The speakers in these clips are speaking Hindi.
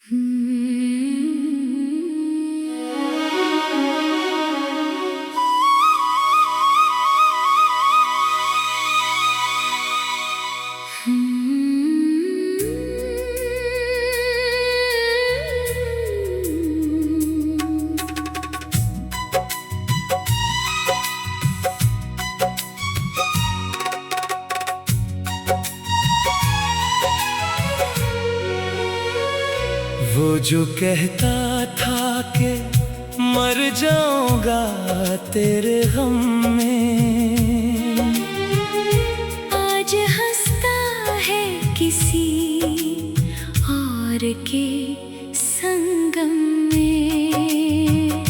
वो जो कहता था कि मर जाऊंगा तेरे गम में, आज हंसता है किसी और के संगम में।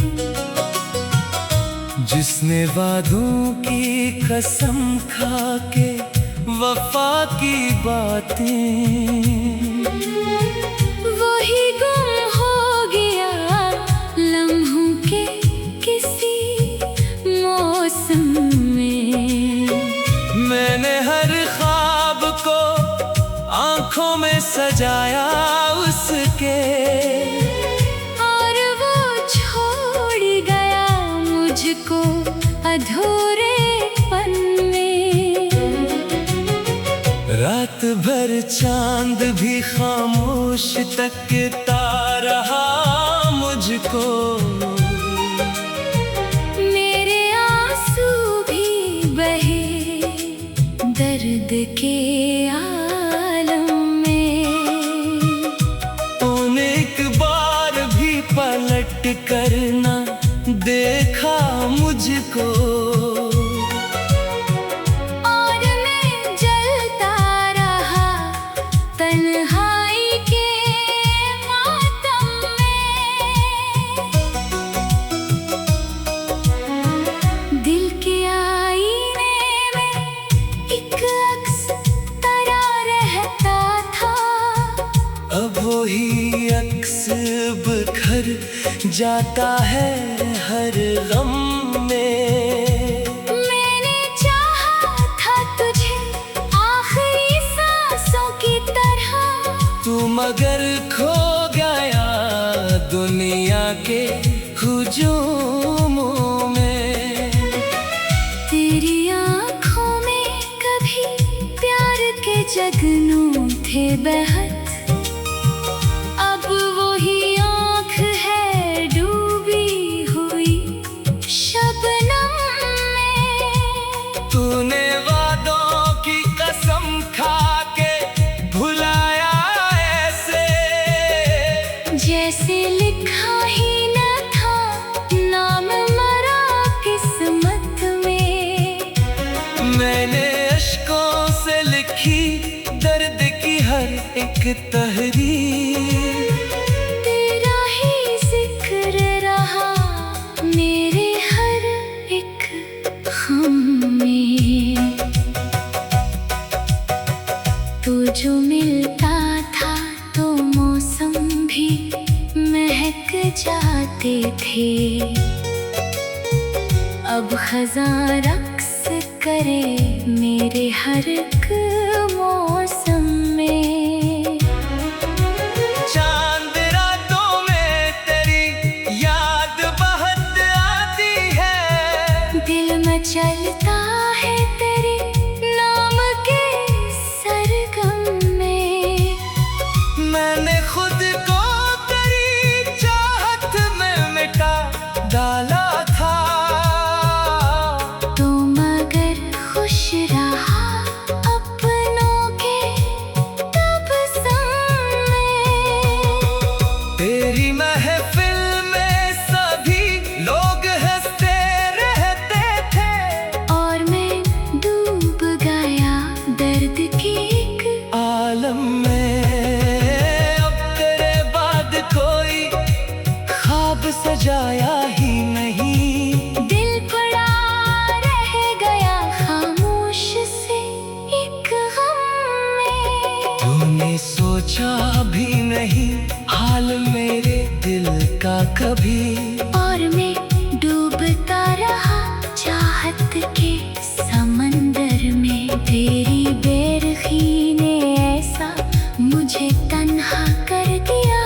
जिसने वादों की कसम खा के वफा की बातें, वही गुम हो गया लम्हों के किसी मौसम में। मैंने हर ख्वाब को आंखों में सजाया उसके, और वो छोड़ गया मुझको अधूरेपन में। रात भर चांद भी खामोश तकता रहा मुझको, मेरे आंसू भी बहे दर्द के आलम में। तूने एक बार भी पलट कर ना देखा मुझको, तन्हाई के मातम में। दिल के आईने में एक अक्स तरा रहता था, अब वही अक्स बिखर जाता है हर गम में। मैंने चाहा था तुझे आखिरी सांसों की तरह, तू मगर खो गया दुनिया के हुजूमों में। तेरी आँखों में कभी प्यार के जगनू थे बेहद, अब वही आँख है डूबी हुई शबनम में। तूने वादों की कसम खा के भुलाया ऐसे, जैसे लिखा ही न था नाम मरा किस्मत में। मैंने अश्कों से लिखी दर्द की हर एक तहरीर, तेरा ही जिक्र रहा मेरे हर एक गम में। तू जो मिलता था तो मौसम भी महक जाते थे, अब खज़ां रक्स करे मेरे हर एक मौसम में। चांद रातों में तेरी याद बहुत आती है, दिल में चलता है तेरे नाम के सरगम में। मैंने खुद को तेरी चाहत में मिटा डाला था, तो मगर खुश रहा अपनों के तबस्सुम में। तेरी महफिल में सभी लोग हंसते रहते थे, और मैं डूब गया दर्द के एक आलम में। अब तेरे बाद कोई ख्वाब सजाया ही नहीं, दिल पड़ा रह गया खामोश से एक गम में। तूने सोचा भी नहीं हाल मेरे दिल का कभी, और मैं डूबता रहा चाहत के समंदर में। तेरी बेरखी ने ऐसा मुझे तन्हा कर दिया,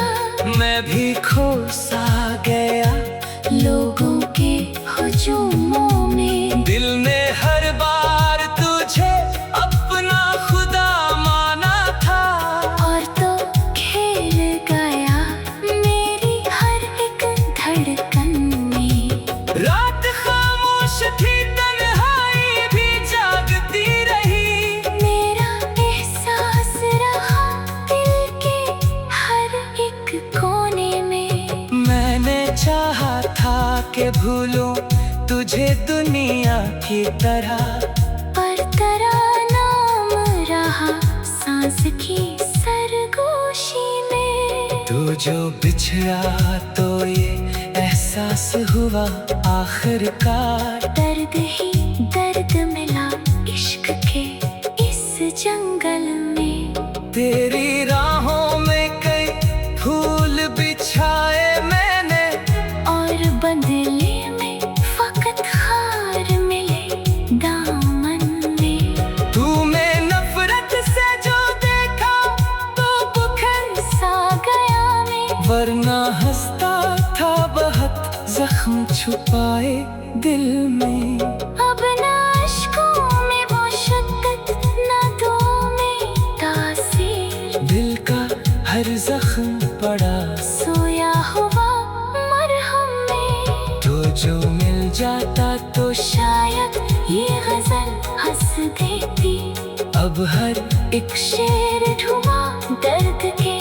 के भूलूं तुझे दुनिया की तरह। पर तेरा नाम रहा सांस की सरगोशी में। तू जो बिछड़ा तो ये एहसास हुआ आखिरकार। दर्द ही दर्द मिला इश्क के इस जंगल में। तेरी राहों में कई फूल बिछाए मैंने, और बदले में फकत हार मिले दामन में। तूने नफरत से जो देखा तो बुखर सा गया मैं, वरना हंसता था बहुत जख्म छुपाए दिल में। अब ना अश्कों में वो शिद्दत ना दो में तासीर। दिल का हर जख्म पड़ा सोया हुआ मरहम में। तो जो मिल जाता तो शायद ये गजल हंस देती। अब हर एक शेर ढूंढा दर्द के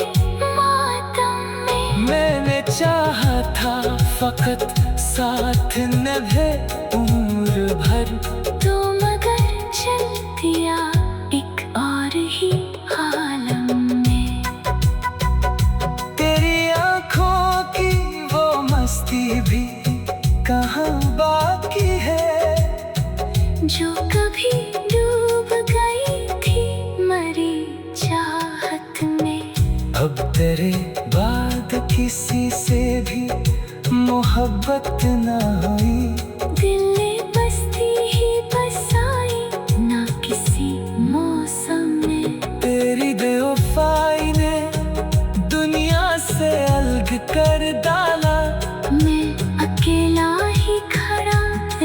मातम में। मैंने चाहा था फकत साथ निभे उम्र भर। तो मगर चल दिया एक और ही आलम में। तेरी आँखों की वो मस्ती भी कहाँ बाकी है, जो कभी डूब गई थी मरी चाहत में। अब तेरे बाद किसी से भी मोहब्बत न हुई। दिल ने बस्ती ही बसाई ना किसी मौसम में। तेरी बेवफाई ने दुनिया से अलग कर डाला। मैं अकेला ही खड़ा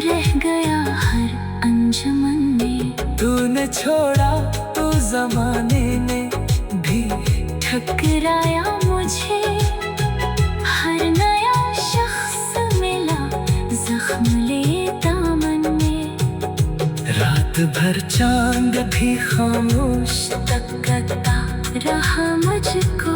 रह गया हर अंजुमन में। तूने छोड़ा तो जमाने ने भी ठकराया मुझे। हर नया शख्स मिला जख्म ले दामन में। रात भर चांद भी खामोश तकता रहा मुझको।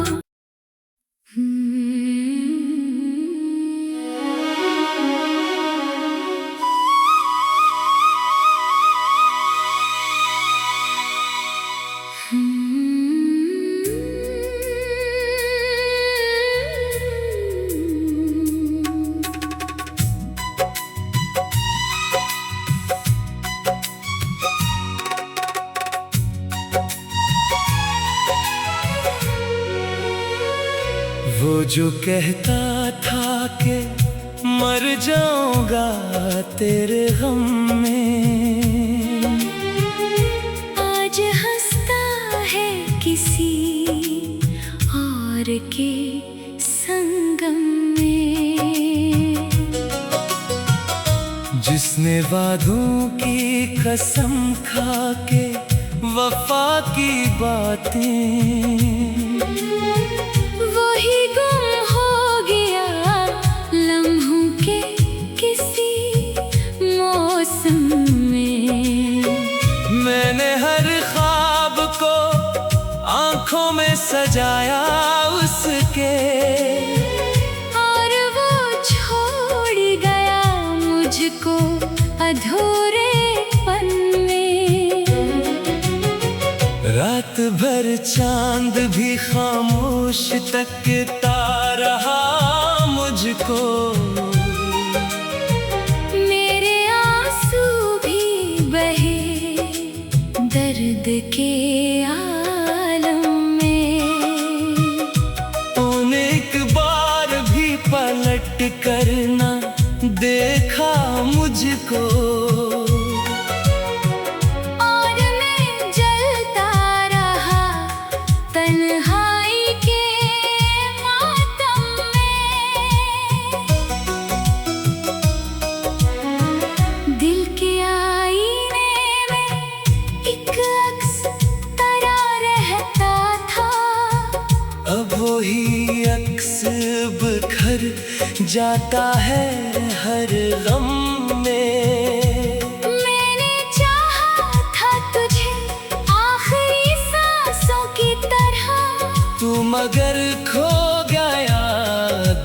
वो जो कहता था कि मर जाऊंगा तेरे गम में, आज हंसता है किसी और के संगम में। जिसने वादों की कसम खा के वफा की बातें, वही गुम हो गया लम्हों के किसी मौसम में। मैंने हर ख्वाब को आंखों में सजाया उसके, और वो छोड़ गया मुझको अधूरेपन में। रात भर चांद भी खामोश तकता रहा मुझको। मेरे आंसू भी बहे दर्द के आलम में। तूने एक बार भी पलट कर ना देखा मुझको, और मैं जलता रहा तन्हाई के मातम में। दिल के आईने में एक अक्स तरा रहता था। अब वही अक्स बिखर जाता है हर गम में। मैंने चाहा था तुझे आखिरी सांसों की तरह, तू मगर खो गया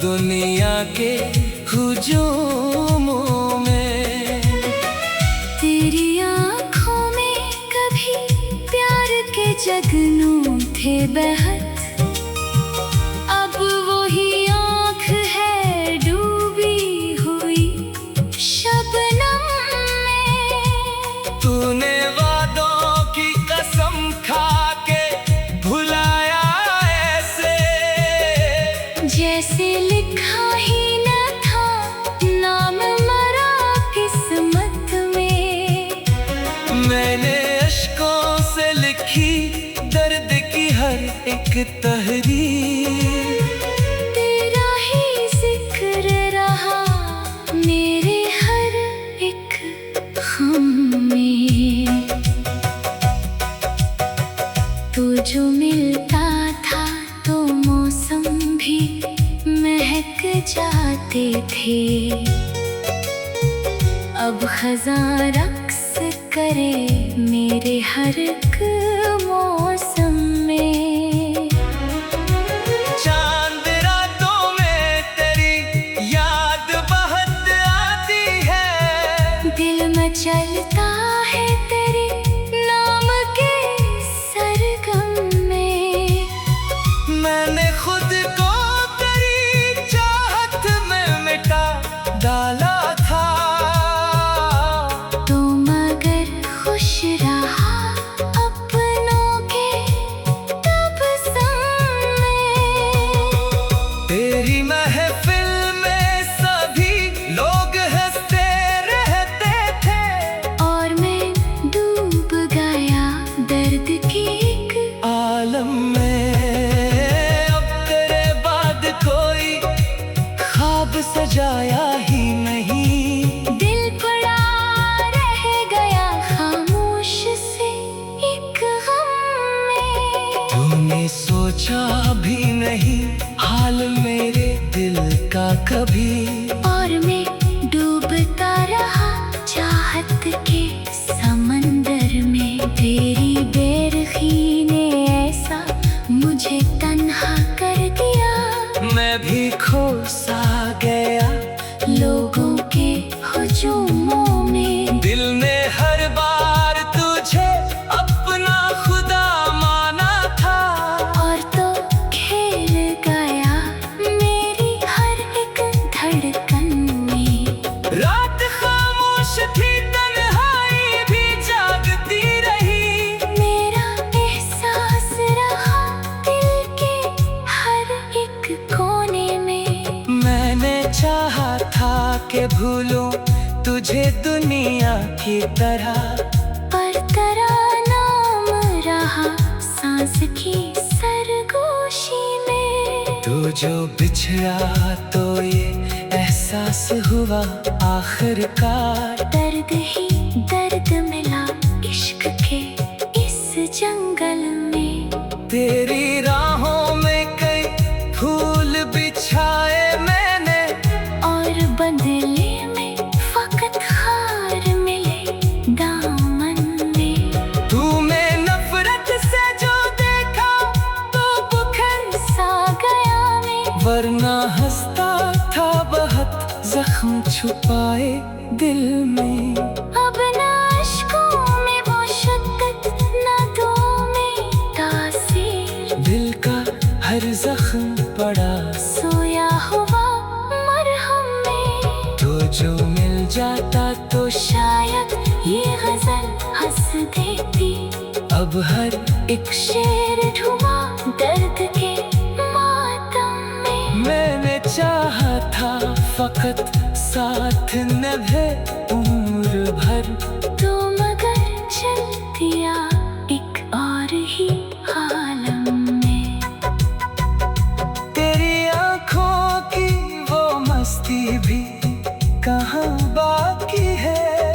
दुनिया के हुजूमों में। तेरी आँखों में कभी प्यार के जगनू थे बहत, अब वही आँख है डूबी हुई शबनम में। तूने वादों की कसम खा के भुलाया ऐसे, जैसे लिखा ही न था नाम मरा किस्मत में। मैंने अश्कों से लिखी दर्द की हर एक तहरीर, तेरा ही जिक्र रहा मेरे हर एक गम में। तू जो मिलता था तो मौसम भी महक जाते थे, अब खज़ां रक्स करे मेरे हर एक मौसम में। चांद रातों में तेरी याद बहुत आती है, दिल मचलता है तेरे नाम के सरगम में। मैंने खुद को तेरी चाहत में मिटा डाला था, तो मगर खुश रहा अपनों के तबस्सुम में। तेरी महफिल में सभी लोग हंसते रहते थे, और मैं डूब गया दर्द की एक आलम में। अब तेरे बाद कोई ख्वाब सजाया ही नहीं, दिल पड़ा रह गया खामोश से एक गम में। तूने सोचा भी नहीं हाल मेरे दिल का कभी, और मैं डूबता रहा चाहत के समंदर में। तेरी बेरखी ने ऐसा मुझे तन्हा कर दिया, मैं भी खो सा गया लोगों के हुजूमों में। दिल ने हर बार तुझे अपना खुदा माना था, और तो खेल गया मेरी हर एक धड़कन में। रात खामोश थी तन्हाई भी जागती रही, मेरा एहसास रहा दिल के हर एक कोने में। मैंने चाहा था कि भूलूं तुझे दुनिया की तरह, पर तेरा नाम रहा सांस की सरगोशी में। तू जो बिछड़ा तो ये एहसास हुआ आखिरकार, दर्द ही दर्द मिला इश्क के इस जंगल में। तेरी राहों में कई फूल बिछाए मैंने, और बदले में फकत खार मिले दामन में। तूने नफरत से जो देखा तो बुखर सा गया मैं, वरना हंसता था बहुत जख्म छुपाए दिल में। अब ना अश्कों में वो शक्कत ना दो में तासीर। दिल का हर जख्म पड़ा सोया हुआ मरहम में, तो जो मिल जाता तो शायद ये गजल हंस देती। अब हर एक शेर ढूंढा दर्द के मातम में। मैंने चाहा था फकत साथ निभे उम्र भर, तो मगर चल दिया एक और ही आलम में। तेरी आँखों की वो मस्ती भी कहाँ बाकी है,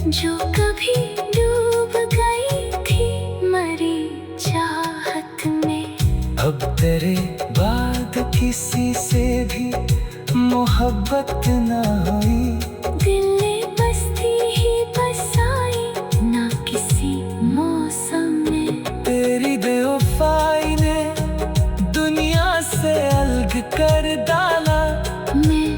जो कभी डूब गई थी मरी चाहत में। अब तेरे बाद किसी से भी मोहब्बत न हुई, दिल ने बस्ती ही बसाई ना किसी मौसम में। तेरी बेवफाई ने दुनिया से अलग कर डाला। मैं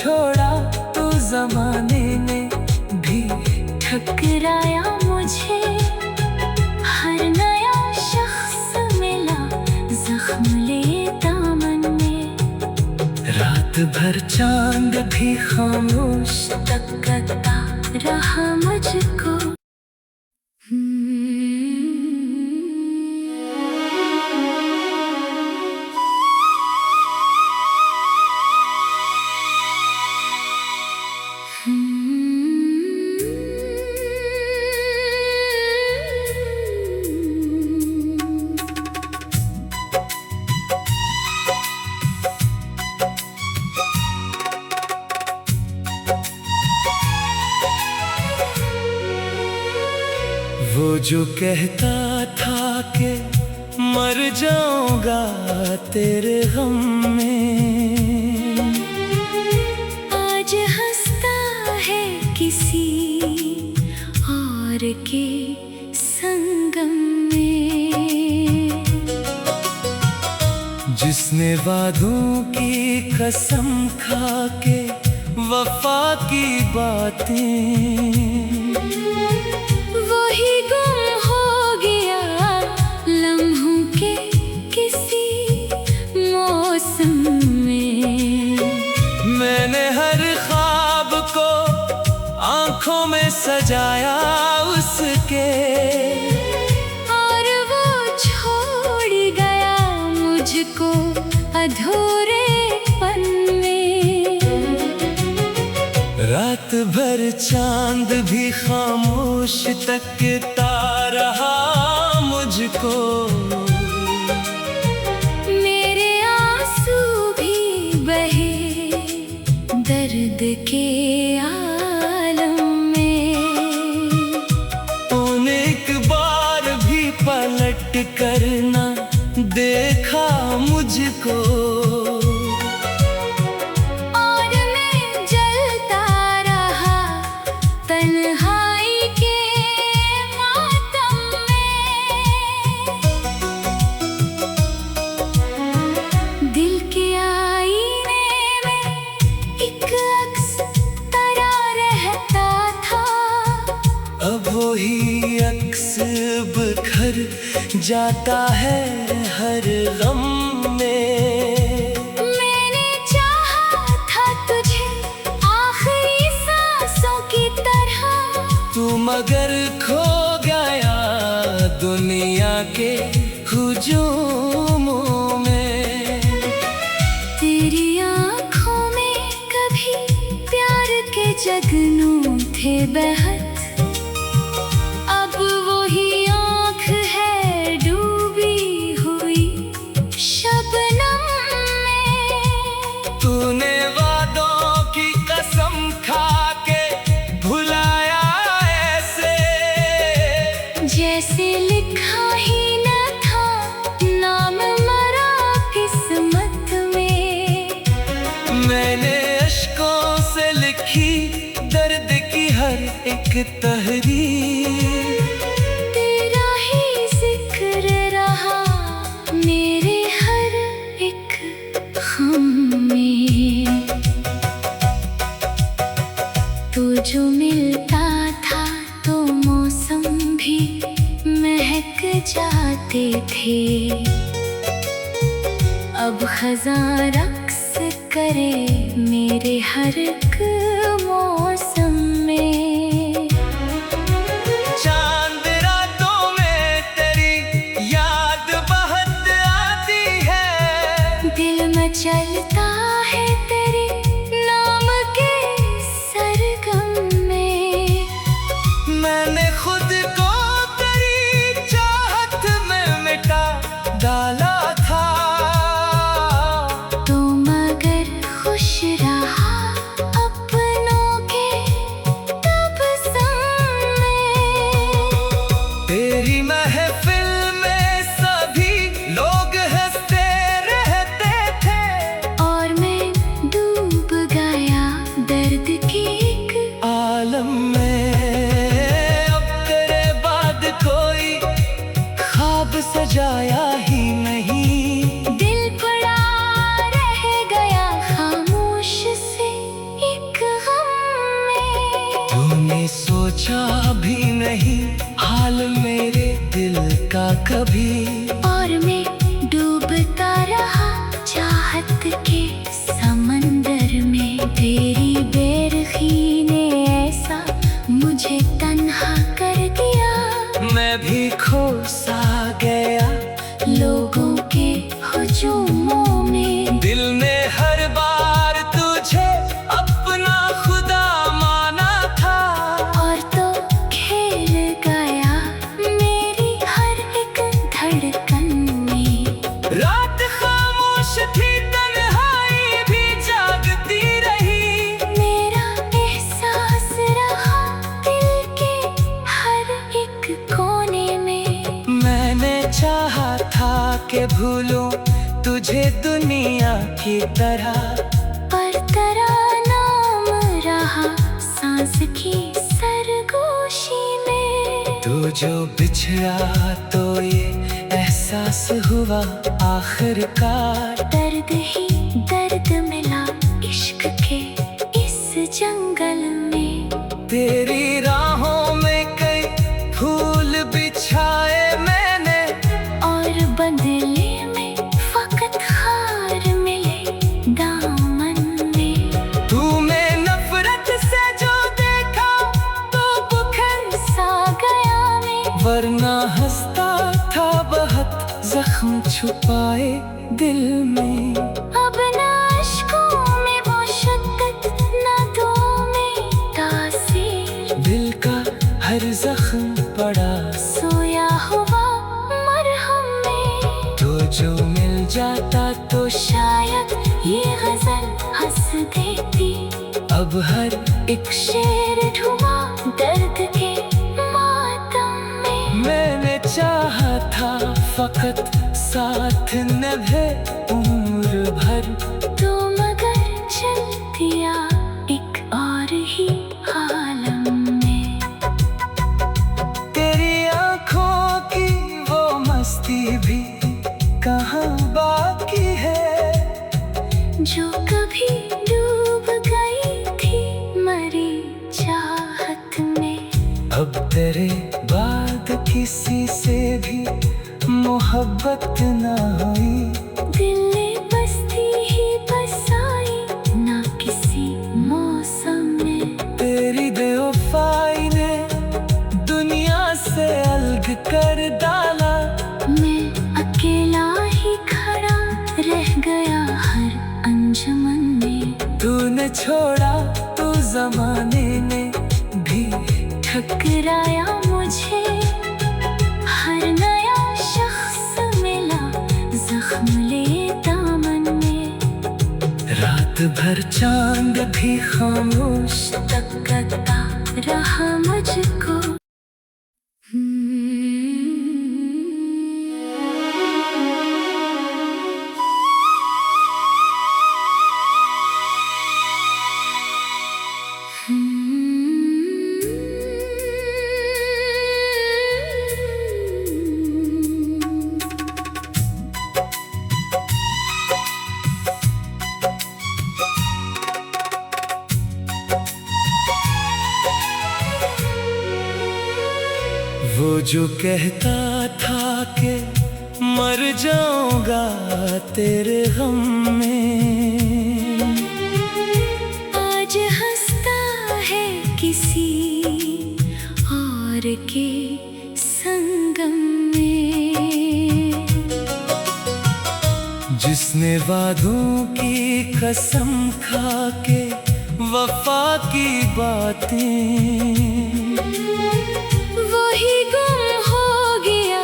छोड़ा तो जमाने ने भी ठुकराया मुझे। हर नया शख्स मिला जख्म ले दामन में। रात भर चांद भी खामोश तकता रहा मुझको। वो जो कहता था कि मर जाऊंगा तेरे गम में, आज हंसता है किसी और के संगम में। जिसने वादों की कसम खा के वफा की बातें, वही गुम हो गया लम्हों के किसी मौसम में। मैंने हर ख्वाब को आंखों में सजाया उसके, और वो छोड़ गया मुझको अधूरेपन में। रात भर चांद भी खामोश तकता रहा मुझको। मेरे आंसू भी बहे दर्द के आलम में। तूने एक बार भी पलट कर ना देखा मुझको, और मैं जलता रहा तन्हाई के मातम में। दिल के आईने में एक अक्स तरा रहता था। अब वही अक्स बिखर जाता है हर गम में। मैंने चाहा था तुझे आखिरी सांसों की तरह, तू मगर खो गया दुनिया के हुजूमों में। तेरी आँखों में कभी प्यार के जगनू थे बहत। अब वही आँख है डूबी हुई शबनम में। तूने वादों की कसम खा के भुलाया ऐसे, जैसे लिखा ही न था नाम मरा किस्मत में। मैंने अश्कों से लिखी दर्द की हर एक तहरीर। तेरा ही जिक्र रहा मेरे हर एक गम में। तू जो मिलता था तो मौसम भी महक जाते थे। अब खज़ां रक्स करे मेरे हर एक मौसम में। चांद रातों में तेरी याद बहुत आती है। दिल में चलता है तेरे नाम के सरगम में। मैंने खुद को तेरी चाहत में मिटा डाला था। तो मगर खुश रहा अपनों के तब हाल मेरे दिल का कभी। और मैं डूबता रहा चाहत के समंदर में। तेरी बेरखी ने ऐसा मुझे तन्हा कर दिया। मैं भी खो सा गया लोगों के हुजूमों में। दिल ने हर बार तुझे अपना खुदा माना था। और तो खेल गया मेरी हर एक धड़कन में। रात खामोश थी, तन्हाई भी जागती रही। मेरा एहसास रहा दिल के हर एक कोने में। मैंने चाहा था कि भूलूं तुझे दुनिया की तरह, पर तेरा नाम रहा सांस की सरगोशी में। तू जो बिछड़ा तो ये एहसास हुआ आखिरकार। दर्द ही दर्द मिला इश्क के इस जंगल में। तेरी राहों में कई फूल बिछाए मैंने, और बदले में फकत हार मिले दामन में। तूने नफरत से जो देखा तो बुखर सा गया मैं। वरना हंसता था बहुत जख्म छुपाए दिल में। अब ना अश्कों में वो शिद्दत, ना दुआओं में तासीर। दिल का हर जख्म पड़ा सोया हुआ मरहम में। तो जो मिल जाता तो शायद ये गजल हंस देती। अब हर एक शेर ढूंढा दर्द के मातम में। मैंने चाहा था फकत साथ निभे उम्र भर। तो मगर चल दिया एक और ही आलम में। तेरी आंखों की वो मस्ती भी कहाँ बाकी है, जो कभी डूब गई थी मरी चाहत में। अब तेरे बाद किसी से भी मोहब्बत ना हुई। दिल ने बस्ती ही बसाई ना किसी मौसम में। तेरी बेवफाई ने दुनिया से अलग कर डाला। मैं अकेला ही खड़ा रह गया हर अंजुमन में। तूने छोड़ा तो जमाने ने भी ठकराया मुझे। हर नया शख्स मिला जख्म ले दामन में। रात भर चांद भी खामोश तकता रहा मुझको। वो जो कहता था कि मर जाऊंगा तेरे गम में, आज हंसता है किसी और के संगम में। जिसने वादों की कसम खा के वफा की बातें, वही गुम हो गया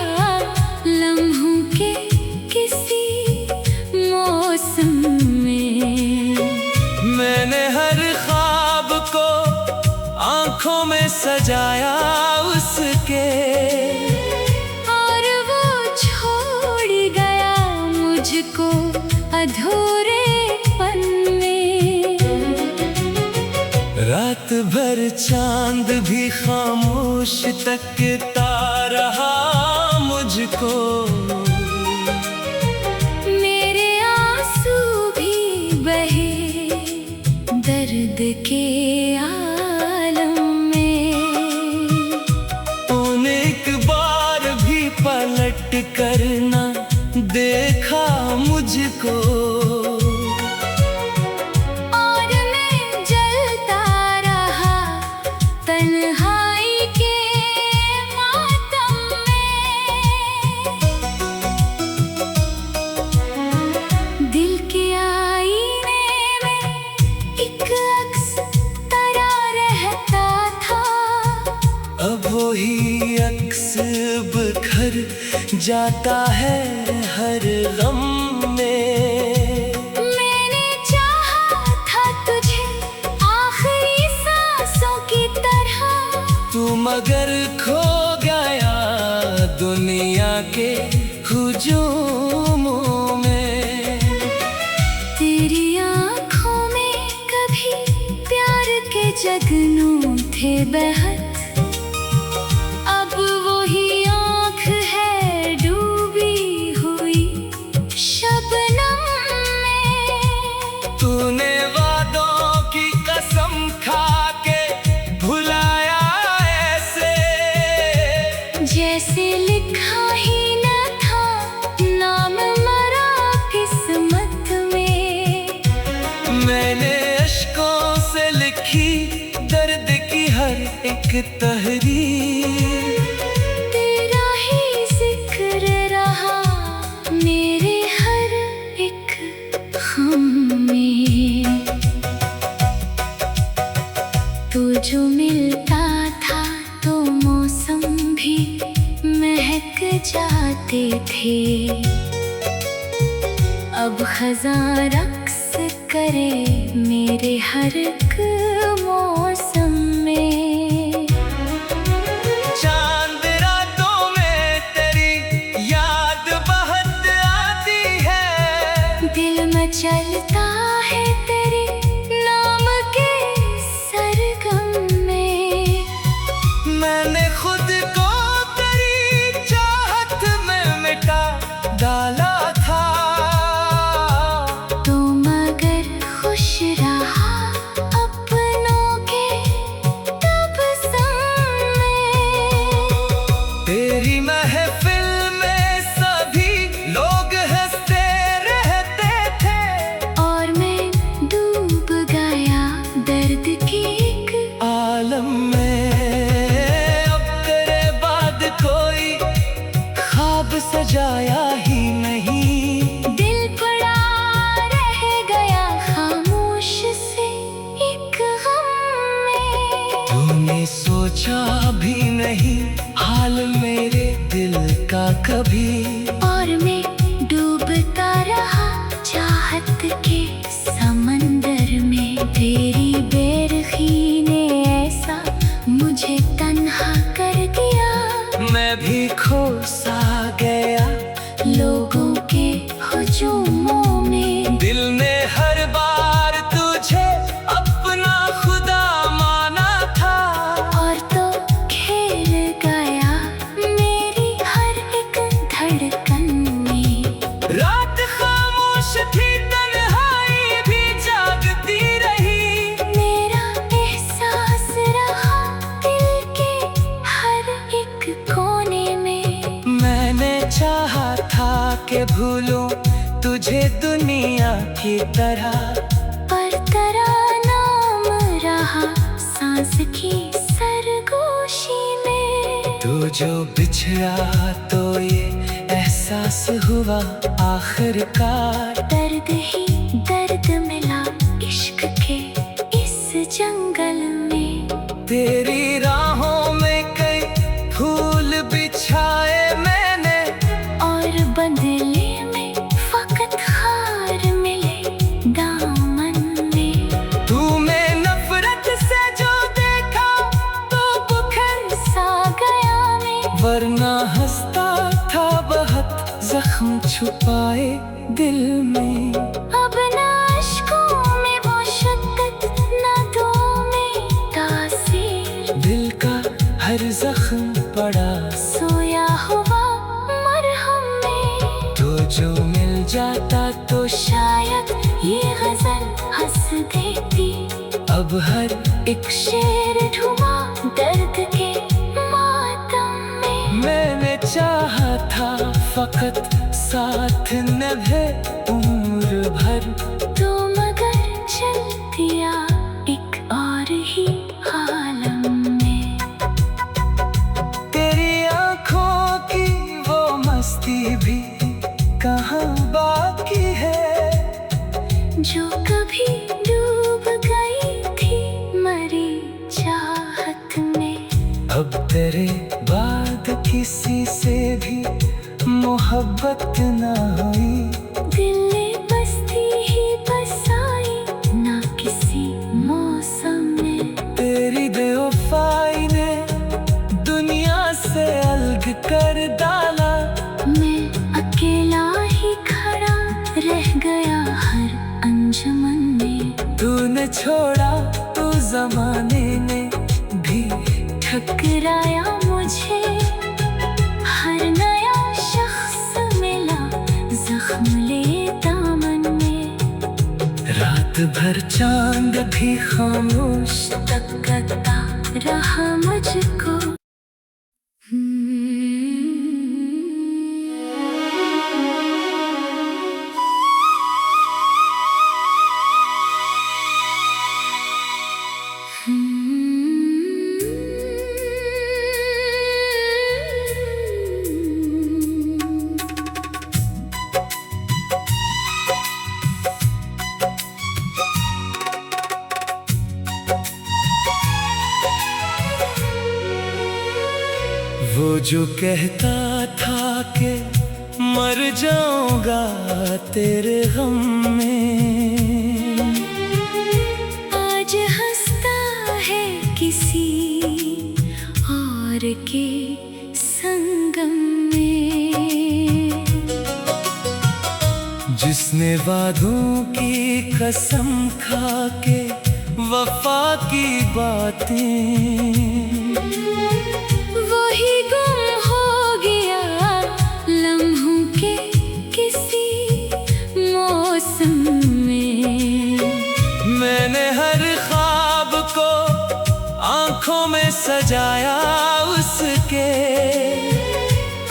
लम्हों के किसी मौसम में। मैंने हर ख्वाब को आंखों में सजाया उसके, और वो छोड़ गया मुझको अधूरेपन में। रात भर चांद भी खामोश तकता रहा मुझको। मेरे आंसू भी बहे दर्द के आलम में। उन एक कर ना देखा मुझको। और मैं जलता रहा तन्हाई के मातम में। दिल के आईने में एक अक्स तरा रहता था। अब वही अक्स बिखर जाता है हर गम में। मैंने चाहा था तुझे आखिरी सांसों की तरह, तू मगर खो गया दुनिया के हुजूमों में। तेरी आँखों में कभी प्यार के जगनू थे बेहद। अब वही आँख है डूबी हुई शबनम में। तूने वादों की कसम खा के भुलाया ऐसे, जैसे लिखा ही न था नाम मरा किस्मत में। मैंने अश्कों से लिखी दर्द की हर एक तहरीर। तेरा ही जिक्र रहा मेरे हर एक ख़म में। तू जो मिलता था तो मौसम भी महक जाते थे। अब ख़ज़ां रक़्स करे मेरे हर एक मौसम में। चांद रातों में तेरी याद बहुत आती है। दिल में चलता है तेरे नाम के सरगम में। मैंने खुद को तेरी चाहत में मिटा डाला था। तो मगर खुश रहा अपनों के तबस्सुम में। तेरी महफिल में सभी लोग हंसते रहते थे, और मैं डूब गया दर्द की एक आलम में। अब तेरे बाद कोई ख्वाब सजाया ही नहीं। दिल पड़ा रह गया खामोश से एक गम में। तूने सोचा भी नहीं हाल मेरे दिल का कभी। और मैं डूबता रहा चाहत के समंदर में। तेरी बेरखी ने ऐसा मुझे तन्हा कर दिया। मैं भी खो सा गया लोगों के हुजूमों में। दिल ने हर बार तुझे अपना खुदा माना था। और तो खेल गया मेरी हर एक धड़कन में। रात खामोश थी तन्हाई भी जागती रही। मेरा एहसास रहा दिल के हर एक कोने में। मैंने चाहा था कि भूलूं तुझे दुनिया की तरह, पर तेरा नाम रहा सांस की सरगोशी में। तू जो बिछड़ा तो ये एहसास हुआ आखिरकार। दर्द ही दर्द मिला इश्क के इस जंगल में। तेरी राहों में कई फूल बिछाए मैंने, और बदले में फकत खार मिले दामन में। तूने नफरत से जो देखा तो बुखर सा गया मैं। वरना हंसता था बहुत जख्म छुपाए दिल में। अब न अश्कों में वो शिद्दत न दो में तासीर। दिल का हर जख्म पड़ा सोया हुआ मरहम में। तो जो मिल जाता तो शायद ये गजल हंस देती। अब हर एक शेर ढूंढा दर्द के मातम में। मैंने चाहा था फकत साथ निभे उम्र भर। तो मगर चल दिया एक और ही आलम में। तेरी आंखों की वो मस्ती भी कहाँ बाकी है, जो कभी डूब गई थी मरी चाहत में। अब तेरे बाद किसी से भी मोहब्बत न हुई। दिल ने बस्ती ही बसाई ना किसी मौसम में। तेरी बेवफाई ने दुनिया से अलग कर डाला। मैं अकेला ही खड़ा रह गया हर अंजुमन में। तूने छोड़ा तो जमाने ने भी ठुकराया मुझे। हर नया शख्स मिला जख्म ले दामन में। रात भर चांद भी खामोश तकता रहा मुझको। वो जो कहता था कि मर जाऊंगा तेरे गम में, आज हंसता है किसी और के संगम में। जिसने वादों की कसम खा के वफा की बातें, वही गुम हो गया लम्हों के किसी मौसम में। मैंने हर ख्वाब को आंखों में सजाया उसके,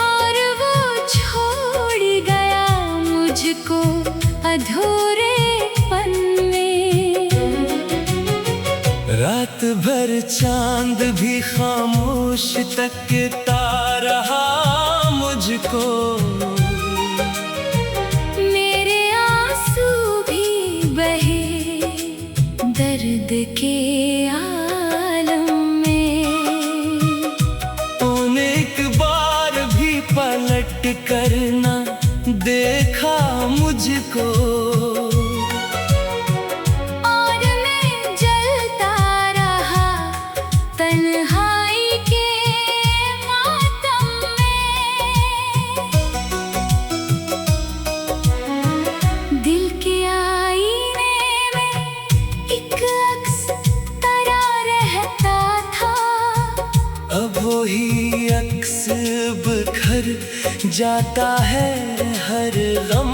और वो छोड़ गया मुझको अधूरेपन में। रात भर चांद भी खामोश तकता रहा मुझको। मेरे आंसू भी बहे दर्द के आलम में। तूने एक बार भी पलट कर ना देखा मुझको। और मैं जलता रहा तन्हाई के मातम में। दिल के आईने में एक अक्स तरा रहता था। अब वही अक्स बिखर जाता है हर गम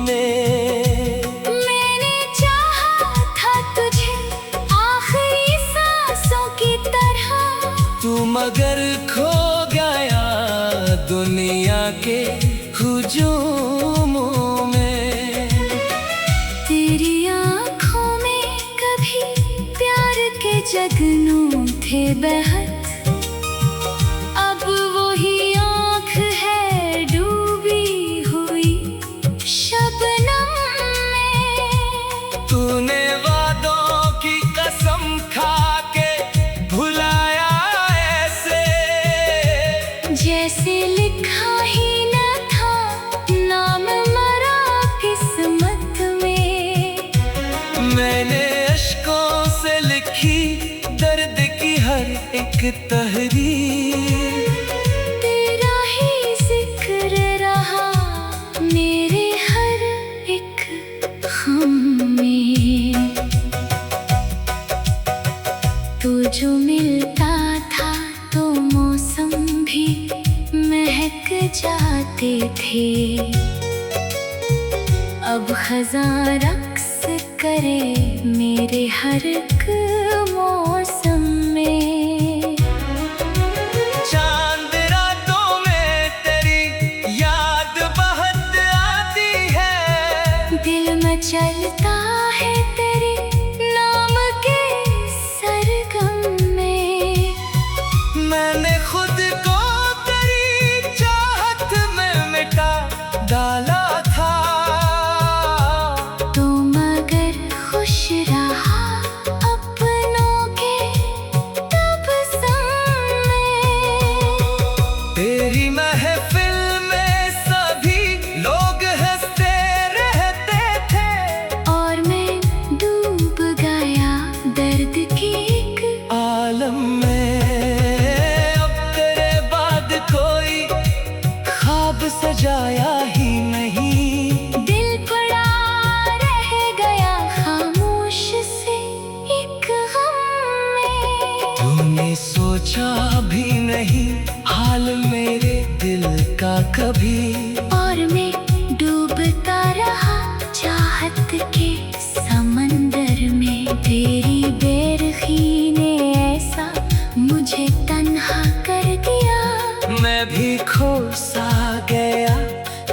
में। मैंने चाहा था तुझे आखिरी सांसों की तरह। तू मगर खो गया दुनिया के हुजूमों में। तेरी आँखों में कभी प्यार के जगनू थे बहत। अब वही आँख है डूबी हुई शबनम में। तूने वादों की कसम खा के भुलाया ऐसे, जैसे लिखा ही न था नाम मरा किस्मत में। मैंने अश्कों से लिखी दर्द की हर एक तहरीर। तेरा ही जिक्र रहा मेरे हर एक गम में। तू जो मिलता था तो मौसम भी महक जाते थे। अब खज़ां रक्स करे मेरे हर एक मौसम में। चांद रातों में तेरी याद तेरी महफिल में सभी लोग हंसते रहते थे, और मैं डूब गया दर्द के एक आलम में। अब तेरे बाद कोई ख्वाब सजाया ही नहीं, दिल पड़ा रह गया खामोश से एक गम में। तूने सोचा भी नहीं हाल मेरे दिल का कभी, और मैं डूबता रहा चाहत के समंदर में। तेरी बेरखी ने ऐसा मुझे तन्हा कर दिया, मैं भी खो सा गया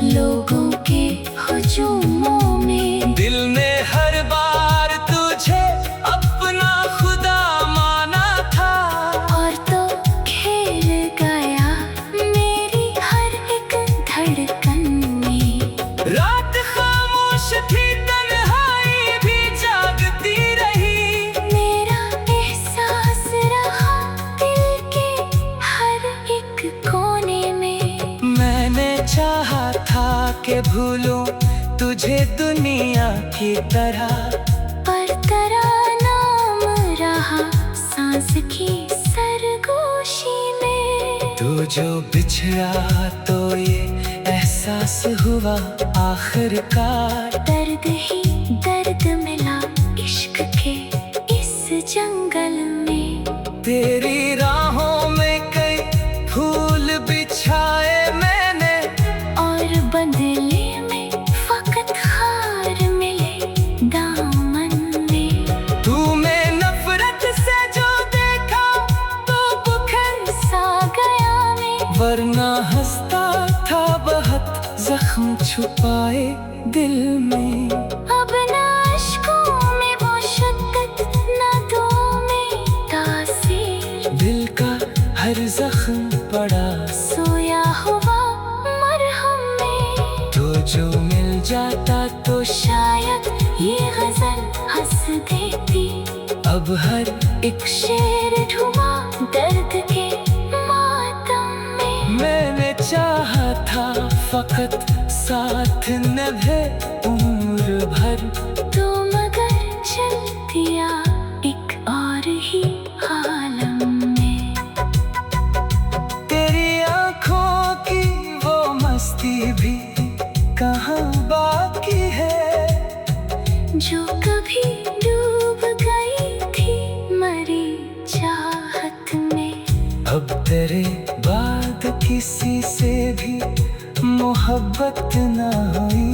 लोगों के हुजूमों में। दिल ने हर बार तुझे अपना खुदा माना था, और तो खेल गया मेरी हर एक धड़कन में। रात खामोश थी, तन्हाई भी जागती रही, मेरा एहसास रहा दिल के हर एक कोने में। मैंने चाहा था कि भूलूं तुझे दुनिया की तरह, पर तेरा नाम रहा सांस की सरगोशी में। तू जो बिछड़ा तो ये एहसास हुआ आखिरकार, दर्द ही दर्द मिला इश्क के इस जंगल में। तेरी राहों में कई फूल बिछाए मैंने, और बदले में फकत हार मिले दामन में। तूने नफरत से जो देखा तो बुखर सा गया मैं, वरना हंसता था बहुत जख्म छुपाए दिल में। अब ना अश्कों में वो शक्कत, ना दो में तासीर। दिल का हर जख्म पड़ा सोया हुआ मरहम में। तो जो मिल जाता तो शायद ये गजल हंस देती, अब हर एक शेर ढूंढा दर्द के मातम में। मैंने चाहा था फकत साथ निभे उम्र भर, तो मगर चल दिया एक और ही आलम में। तेरी आंखों की वो मस्ती भी कहाँ बाकी है, जो कभी डूब गई थी मरी चाहत में। अब तेरे बाद किसी से भी मोहब्बत ना हुई,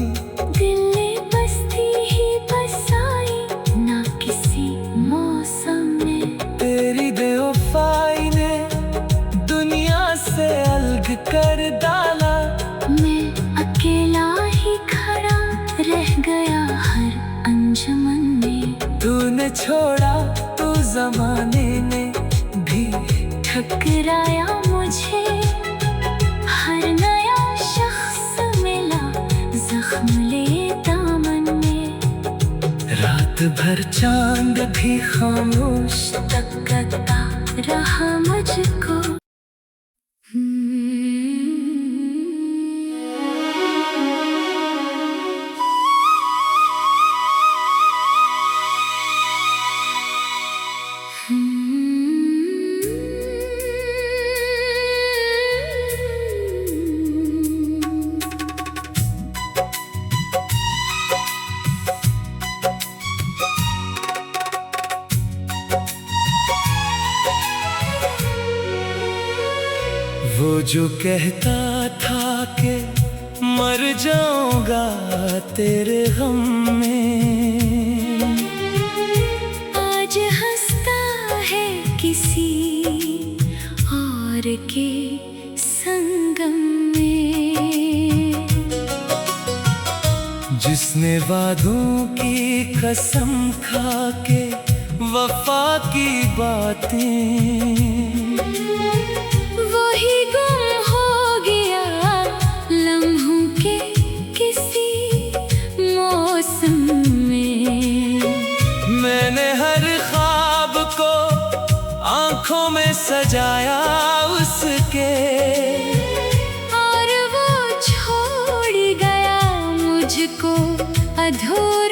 दिल ने बस्ती ही बसाई ना किसी मौसम में। तेरी बेवफाई ने दुनिया से अलग कर डाला, मैं अकेला ही खड़ा रह गया हर अंजुमन में। तूने छोड़ा तो जमाने ने भी ठकराया मुझे, हर नया शख्स मिला जख्म ले दामन में। रात भर चांद भी खामोश तकता रहा मुझको। वो जो कहता था कि मर जाऊंगा तेरे गम में, आज हंसता है किसी और के संगम में। जिसने वादों की कसम खा के वफा की बातें, वही गुम हो गया लम्हों के किसी मौसम में। मैंने हर ख्वाब को आंखों में सजाया उसके, मुझको अधूरा